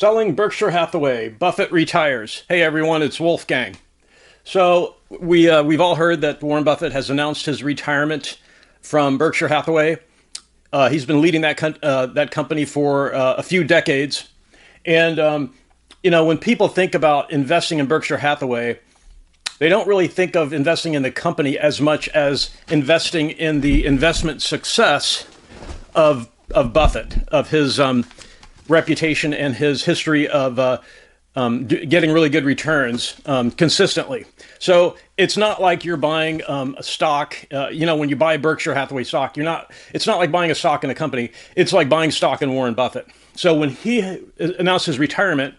Selling Berkshire Hathaway, Buffett retires. Hey everyone, it's Wolfgang. So we've all heard that Warren Buffett has announced his retirement from Berkshire Hathaway. He's been leading that company for a few decades. And when people think about investing in Berkshire Hathaway, they don't really think of investing in the company as much as investing in the investment success of Buffett, of his reputation and his history of getting really good returns consistently. So it's not like you're buying a stock. When you buy Berkshire Hathaway stock, it's not like buying a stock in a company. It's like buying stock in Warren Buffett. So when he announced his retirement,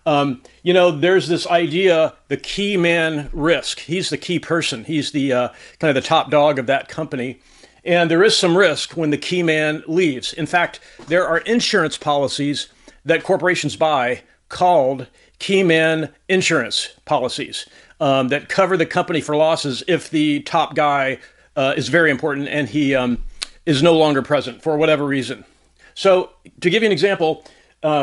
there's this idea, the key man risk. He's the key person. He's the kind of the top dog of that company. And there is some risk when the key man leaves. In fact, there are insurance policies that corporations buy called key man insurance policies that cover the company for losses if the top guy is very important and he is no longer present for whatever reason. So to give you an example,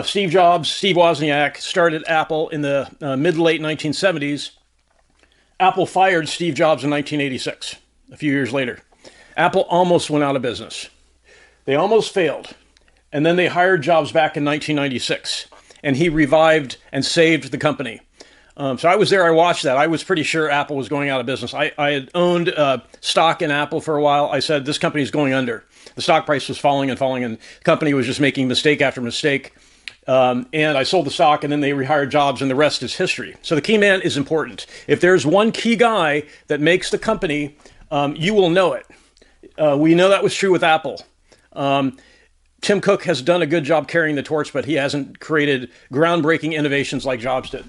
Steve Wozniak started Apple in the mid to late 1970s. Apple fired Steve Jobs in 1986, a few years later. Apple almost went out of business. They almost failed. And then they hired Jobs back in 1996. And he revived and saved the company. So I was there. I watched that. I was pretty sure Apple was going out of business. I had owned stock in Apple for a while. I said, this company is going under. The stock price was falling and falling, and the company was just making mistake after mistake. And I sold the stock, and then they rehired Jobs, and the rest is history. So the key man is important. If there's one key guy that makes the company, you will know it. We know that was true with Apple. Tim Cook has done a good job carrying the torch, but he hasn't created groundbreaking innovations like Jobs did.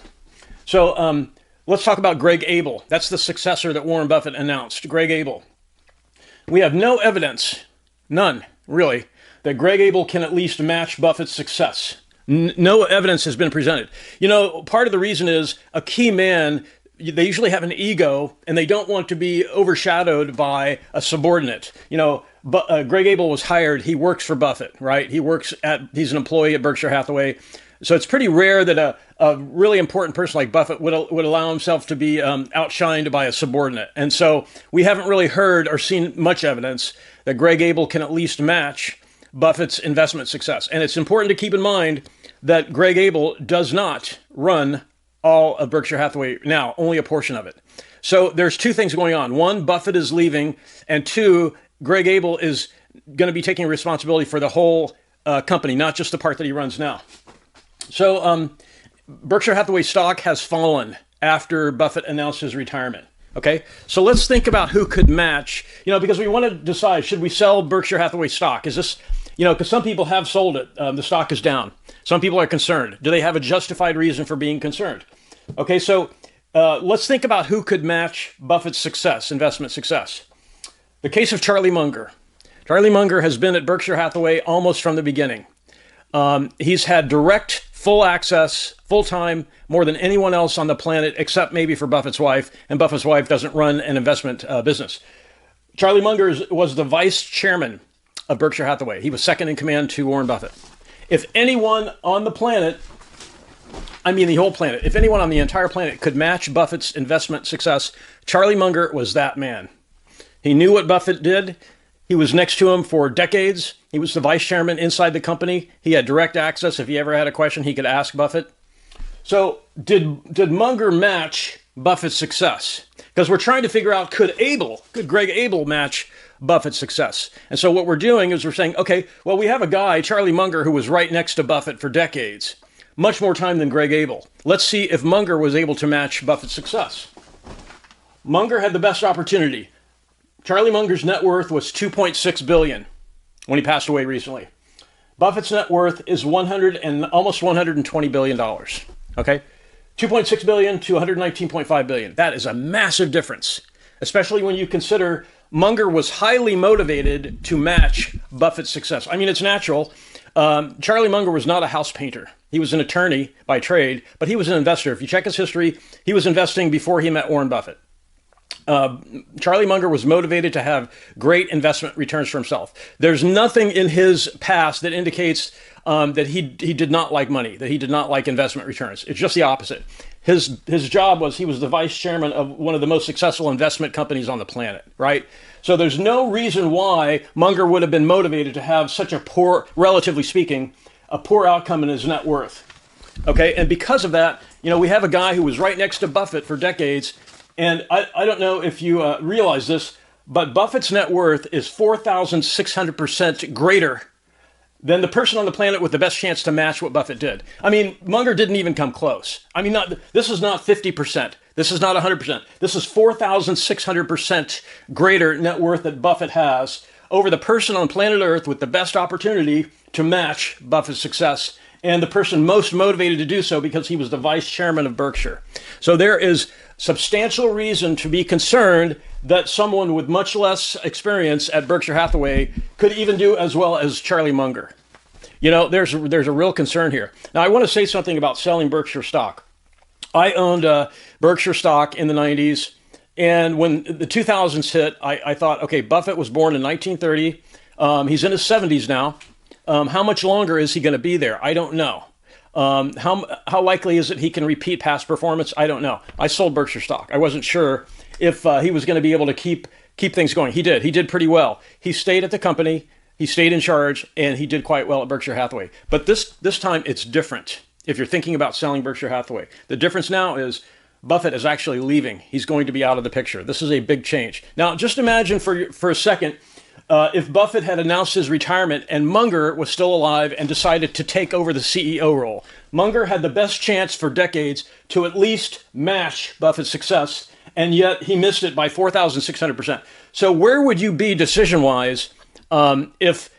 So let's talk about Greg Abel. That's the successor that Warren Buffett announced, Greg Abel. We have no evidence, none really, that Greg Abel can at least match Buffett's success. No evidence has been presented. Part of the reason is a key man, they usually have an ego and they don't want to be overshadowed by a subordinate. But Greg Abel was hired. He works for Buffett, right? He's an employee at Berkshire Hathaway. So it's pretty rare that a really important person like Buffett would allow himself to be outshined by a subordinate. And so we haven't really heard or seen much evidence that Greg Abel can at least match Buffett's investment success. And it's important to keep in mind that Greg Abel does not run all of Berkshire Hathaway now, only a portion of it. So there's two things going on. One, Buffett is leaving, and two, Greg Abel is going to be taking responsibility for the whole company, not just the part that he runs now. So Berkshire Hathaway stock has fallen after Buffett announced his retirement. Okay, so let's think about who could match, because we want to decide, should we sell Berkshire Hathaway stock? Is this, because some people have sold it. The stock is down. Some people are concerned. Do they have a justified reason for being concerned? Okay, so let's think about who could match Buffett's success, investment success. The case of Charlie Munger. Charlie Munger has been at Berkshire Hathaway almost from the beginning. He's had direct, full access, full time, more than anyone else on the planet, except maybe for Buffett's wife, and Buffett's wife doesn't run an investment business. Charlie Munger was the vice chairman of Berkshire Hathaway. He was second in command to Warren Buffett. If anyone on the planet, the whole planet, if anyone on the entire planet could match Buffett's investment success, Charlie Munger was that man. He knew what Buffett did. He was next to him for decades. He was the vice chairman inside the company. He had direct access. If he ever had a question, he could ask Buffett. So did Munger match Buffett's success? Because we're trying to figure out, could Greg Abel match Buffett's success? And so what we're doing is we're saying, okay, well, we have a guy, Charlie Munger, who was right next to Buffett for decades, much more time than Greg Abel. Let's see if Munger was able to match Buffett's success. Munger had the best opportunity. Charlie Munger's net worth was $2.6 billion when he passed away recently. Buffett's net worth is almost $120 billion. Okay, 2.6 billion to 119.5 billion. That is a massive difference, especially when you consider Munger was highly motivated to match Buffett's success. It's natural. Charlie Munger was not a house painter. He was an attorney by trade, but he was an investor. If you check his history, he was investing before he met Warren Buffett. Charlie Munger was motivated to have great investment returns for himself. There's nothing in his past that indicates that he did not like money, that he did not like investment returns. It's just the opposite. His job was he was the vice chairman of one of the most successful investment companies on the planet, right? So there's no reason why Munger would have been motivated to have such a poor, relatively speaking, a poor outcome in his net worth. Okay, and because of that, we have a guy who was right next to Buffett for decades, and I don't know if you realize this, but Buffett's net worth is 4,600% greater than the person on the planet with the best chance to match what Buffett did. I mean, Munger didn't even come close. I mean, this is not 50%. This is not 100%. This is 4,600% greater net worth that Buffett has over the person on planet Earth with the best opportunity to match Buffett's success, and the person most motivated to do so because he was the vice chairman of Berkshire. So there is substantial reason to be concerned that someone with much less experience at Berkshire Hathaway could even do as well as Charlie Munger. There's a real concern here. Now, I want to say something about selling Berkshire stock. I owned Berkshire stock in the 90s, and when the 2000s hit, I thought, okay, Buffett was born in 1930. He's in his 70s now. How much longer is he going to be there? I don't know. How likely is it he can repeat past performance? I don't know. I sold Berkshire stock. I wasn't sure if he was going to be able to keep things going. He did. He did pretty well. He stayed at the company. He stayed in charge, and he did quite well at Berkshire Hathaway. But this time, it's different. If you're thinking about selling Berkshire Hathaway, the difference now is Buffett is actually leaving. He's going to be out of the picture. This is a big change. Now, just imagine for a second, if Buffett had announced his retirement and Munger was still alive and decided to take over the CEO role. Munger had the best chance for decades to at least match Buffett's success, and yet he missed it by 4,600%. So where would you be decision-wise if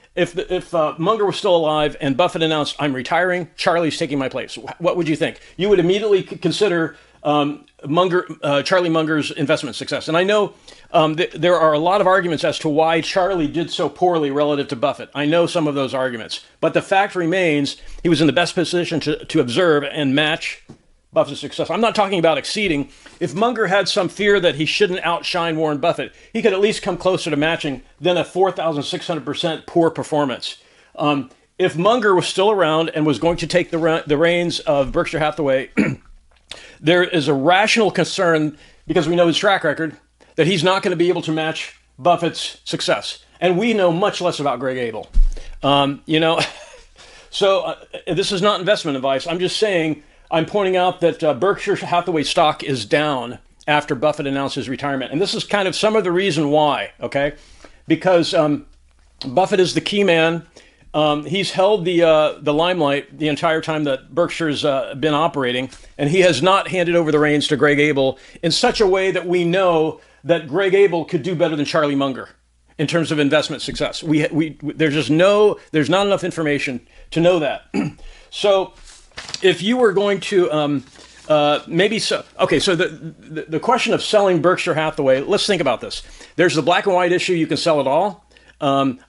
Munger was still alive and Buffett announced, I'm retiring, Charlie's taking my place? What would you think? You would immediately consider Charlie Munger's investment success. And I know there are a lot of arguments as to why Charlie did so poorly relative to Buffett. I know some of those arguments, but the fact remains he was in the best position to observe and match Buffett's success. I'm not talking about exceeding. If Munger had some fear that he shouldn't outshine Warren Buffett, he could at least come closer to matching than a 4,600% poor performance. If Munger was still around and was going to take the reins of Berkshire Hathaway, there is a rational concern, because we know his track record, that he's not going to be able to match Buffett's success. And we know much less about Greg Abel. So this is not investment advice. I'm just saying, I'm pointing out that Berkshire Hathaway stock is down after Buffett announced his retirement. And this is kind of some of the reason why, okay? Because Buffett is the key man. He's held the limelight the entire time that Berkshire's been operating, and he has not handed over the reins to Greg Abel in such a way that we know that Greg Abel could do better than Charlie Munger in terms of investment success. There's not enough information to know that. So if you were going to so the question of selling Berkshire Hathaway, let's think about this. There's the black and white issue, you can sell it all.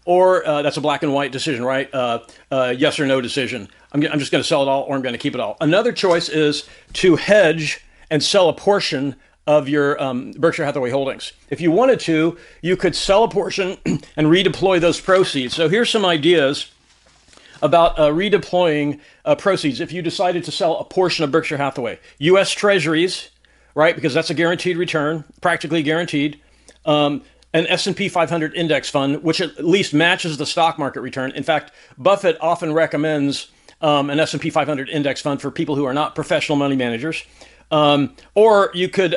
Or that's a black and white decision, right? Yes or no decision. I'm just going to sell it all, or I'm going to keep it all. Another choice is to hedge and sell a portion of your Berkshire Hathaway holdings. If you wanted to, you could sell a portion and redeploy those proceeds. So here's some ideas about redeploying proceeds if you decided to sell a portion of Berkshire Hathaway. U.S. Treasuries, right? Because that's a guaranteed return, practically guaranteed. An S&P 500 index fund, which at least matches the stock market return. In fact, Buffett often recommends an S&P 500 index fund for people who are not professional money managers. Or you could,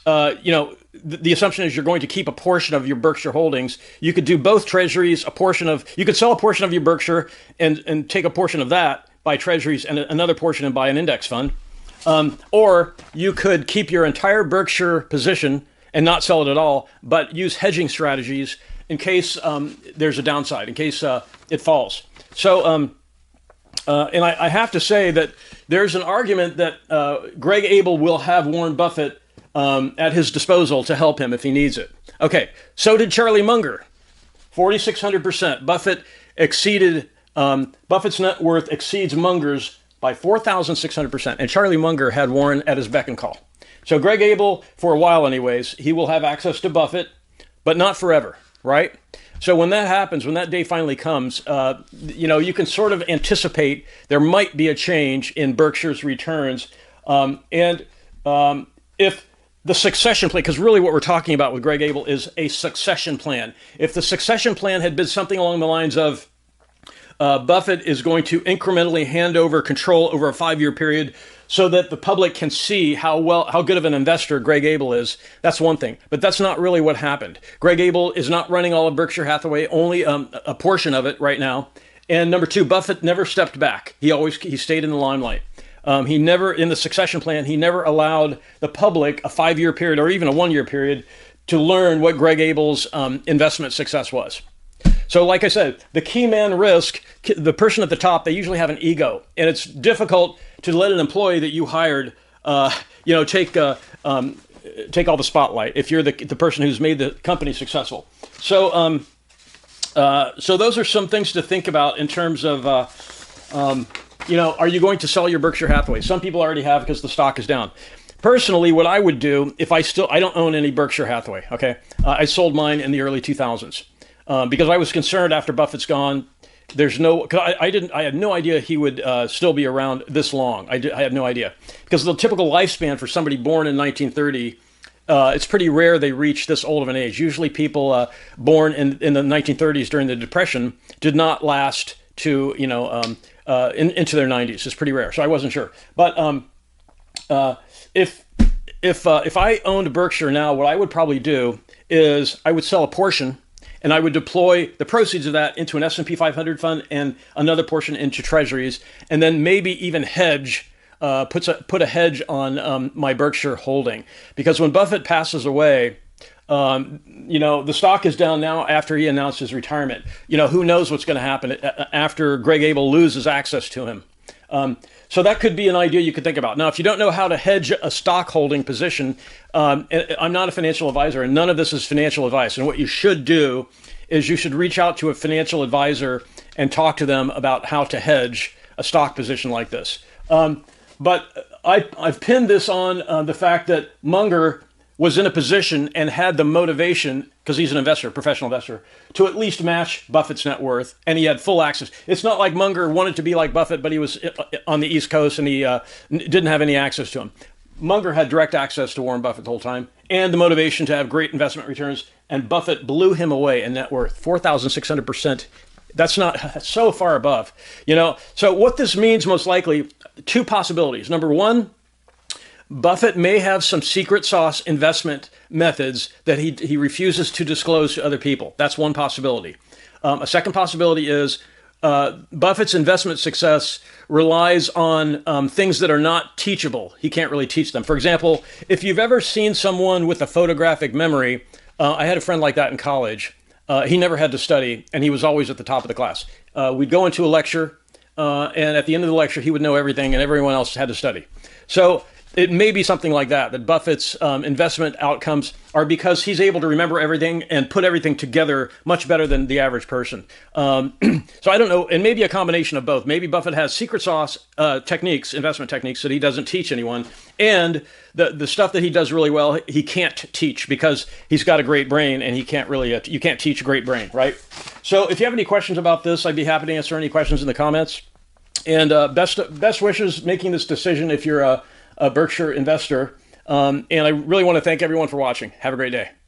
the assumption is you're going to keep a portion of your Berkshire holdings. You could do both treasuries, you could sell a portion of your Berkshire and take a portion of that, buy treasuries, and another portion and buy an index fund. Or you could keep your entire Berkshire position and not sell it at all, but use hedging strategies in case there's a downside, in case it falls. So, and I have to say that there's an argument that Greg Abel will have Warren Buffett at his disposal to help him if he needs it. Okay, so did Charlie Munger, 4,600%. Buffett's net worth exceeds Munger's by 4,600%, and Charlie Munger had Warren at his beck and call. So Greg Abel, for a while anyways, he will have access to Buffett, but not forever, right? So when that happens, when that day finally comes, you can sort of anticipate there might be a change in Berkshire's returns. If the succession plan, because really what we're talking about with Greg Abel is a succession plan. If the succession plan had been something along the lines of Buffett is going to incrementally hand over control over a 5-year period so that the public can see how good of an investor Greg Abel is, that's one thing. But that's not really what happened. Greg Abel is not running all of Berkshire Hathaway, only a portion of it right now. And number two, Buffett never stepped back. He stayed in the limelight. He never, in the succession plan, he never allowed the public a 5-year period or even a 1-year period to learn what Greg Abel's investment success was. So like I said, the key man risk, the person at the top, they usually have an ego. And it's difficult to let an employee that you hired, take all the spotlight if you're the person who's made the company successful. So those are some things to think about in terms of, are you going to sell your Berkshire Hathaway? Some people already have because the stock is down. Personally, what I would do if I don't own any Berkshire Hathaway, okay? I sold mine in the early 2000s. Because I was concerned after Buffett's gone, I had no idea he would still be around this long. I had no idea. Because the typical lifespan for somebody born in 1930, it's pretty rare they reach this old of an age. Usually people born in the 1930s during the Depression did not last to, into their 90s. It's pretty rare. So I wasn't sure. But if I owned Berkshire now, what I would probably do is I would sell a portion, and I would deploy the proceeds of that into an S&P 500 fund and another portion into treasuries, and then maybe even hedge, put a hedge on my Berkshire holding. Because when Buffett passes away, the stock is down now after he announced his retirement. Who knows what's going to happen after Greg Abel loses access to him. So that could be an idea you could think about. Now, if you don't know how to hedge a stock holding position, I'm not a financial advisor, and none of this is financial advice. And what you should do is you should reach out to a financial advisor and talk to them about how to hedge a stock position like this. But I've pinned this on the fact that Munger was in a position and had the motivation, because he's an investor, professional investor, to at least match Buffett's net worth, and he had full access. It's not like Munger wanted to be like Buffett, but he was on the East Coast and he didn't have any access to him. Munger had direct access to Warren Buffett the whole time and the motivation to have great investment returns, and Buffett blew him away in net worth, 4,600%. That's so far above, So what this means, most likely, two possibilities. Number one, Buffett may have some secret sauce investment methods that he refuses to disclose to other people. That's one possibility. A second possibility is Buffett's investment success relies on things that are not teachable. He can't really teach them. For example, if you've ever seen someone with a photographic memory, I had a friend like that in college. He never had to study, and he was always at the top of the class. We'd go into a lecture, and at the end of the lecture, he would know everything, and everyone else had to study. So it may be something like that Buffett's investment outcomes are because he's able to remember everything and put everything together much better than the average person. So I don't know, and maybe a combination of both. Maybe Buffett has secret sauce techniques, investment techniques that he doesn't teach anyone, and the stuff that he does really well, he can't teach because he's got a great brain, and he can't really, you can't teach a great brain, right? So if you have any questions about this, I'd be happy to answer any questions in the comments. And best wishes making this decision if you're a Berkshire investor. And I really want to thank everyone for watching. Have a great day.